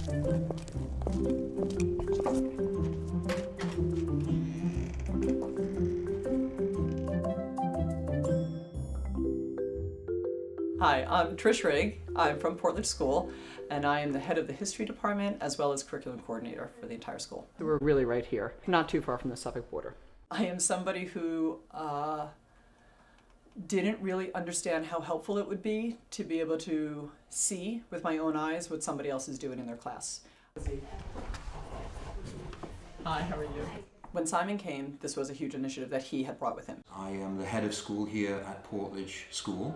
Hi, I'm Trish Rigg. I'm from Portland School, and I am the head of the history department as well as curriculum coordinator for the entire school. We're really right here, not too far from the Suffolk border. I am somebody who didn't really understand how helpful it would be to be able to see with my own eyes what somebody else is doing in their class. Hi, how are you? When Simon came, this was a huge initiative that he had brought with him. I am the head of school here at Portledge School.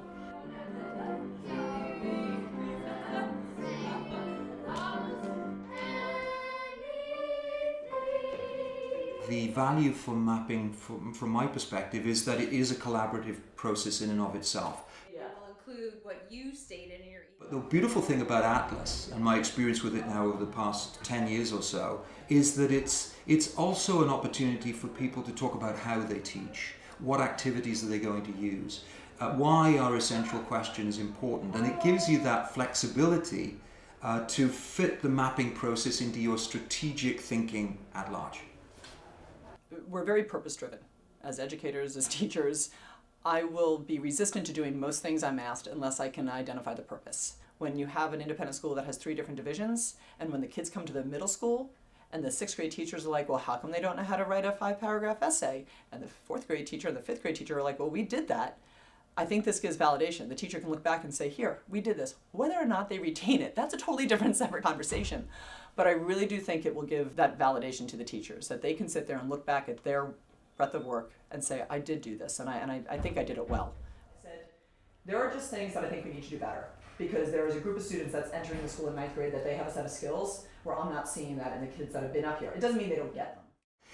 The value for mapping, from my perspective, is that it is a collaborative process in and of itself. Yeah. Will include what you stated in your email. But the beautiful thing about Atlas, and my experience with it now over the past 10 years or so, is that it's also an opportunity for people to talk about how they teach, what activities are they going to use, why are essential questions important, and it gives you that flexibility to fit the mapping process into your strategic thinking at large. We're very purpose-driven. As educators, as teachers, I will be resistant to doing most things I'm asked unless I can identify the purpose. When you have an independent school that has 3 different divisions, and when the kids come to the middle school, and the 6th grade teachers are like, well, how come they don't know how to write a 5-paragraph essay? And the 4th grade teacher and the 5th grade teacher are like, well, we did that. I think this gives validation. The teacher can look back and say, here, we did this. Whether or not they retain it, that's a totally different separate conversation. But I really do think it will give that validation to the teachers, that they can sit there and look back at their breadth of work and say, I did do this, and I think I did it well. I said, there are just things that I think we need to do better, because there is a group of students that's entering the school in 9th grade that they have a set of skills where I'm not seeing that in the kids that have been up here. It doesn't mean they don't get them.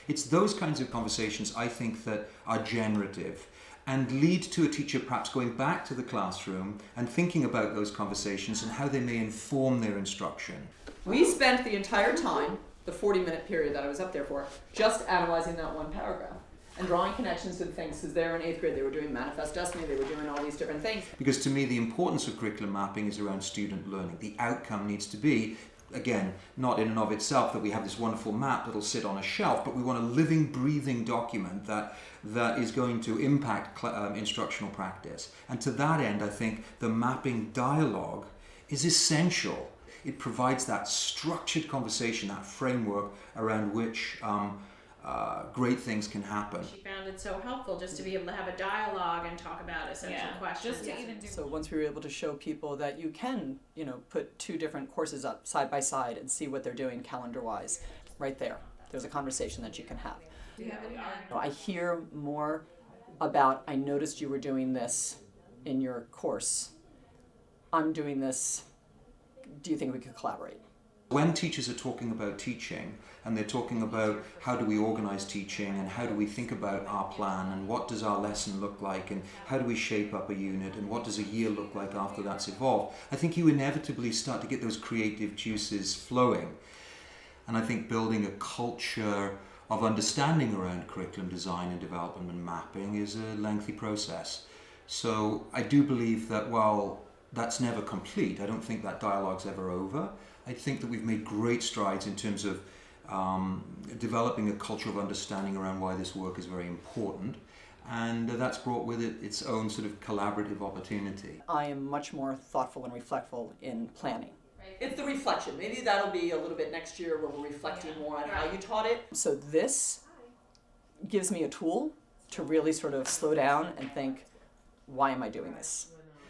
It's those kinds of conversations, I think, that are generative and lead to a teacher perhaps going back to the classroom and thinking about those conversations and how they may inform their instruction. We spent the entire time, the 40-minute period that I was up there for, just analyzing that one paragraph and drawing connections to the things, because they're in 8th grade, they were doing manifest destiny, they were doing all these different things. Because to me, the importance of curriculum mapping is around student learning. The outcome needs to be, again, not in and of itself that we have this wonderful map that'll sit on a shelf, but we want a living, breathing document that is going to impact instructional practice. And to that end, I think the mapping dialogue is essential. It provides that structured conversation, that framework around which great things can happen. She found it so helpful just to be able to have a dialogue and talk about essential questions. Just to even do. So once we were able to show people that you can, put 2 different courses up side by side and see what they're doing calendar-wise, right there. There's a conversation that you can have. Do you have any? I hear more about, I noticed you were doing this in your course. I'm doing this. Do you think we could collaborate? When teachers are talking about teaching, and they're talking about how do we organize teaching and how do we think about our plan and what does our lesson look like and how do we shape up a unit and what does a year look like after that's evolved, I think you inevitably start to get those creative juices flowing. And I think building a culture of understanding around curriculum design and development and mapping is a lengthy process. So I do believe that while that's never complete, I don't think that dialogue's ever over. I think that we've made great strides in terms of developing a culture of understanding around why this work is very important, and that's brought with it its own sort of collaborative opportunity. I am much more thoughtful and reflectful in planning. It's the reflection. Maybe that'll be a little bit next year where we're reflecting more on how you taught it. So this gives me a tool to really sort of slow down and think, why am I doing this?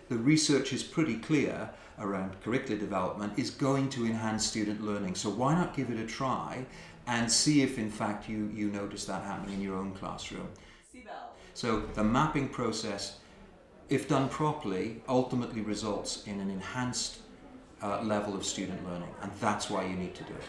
The research is pretty clear around curricular development is going to enhance student learning. So why not give it a try and see if in fact you notice that happening in your own classroom. So the mapping process, if done properly, ultimately results in an enhanced level of student learning, and that's why you need to do it.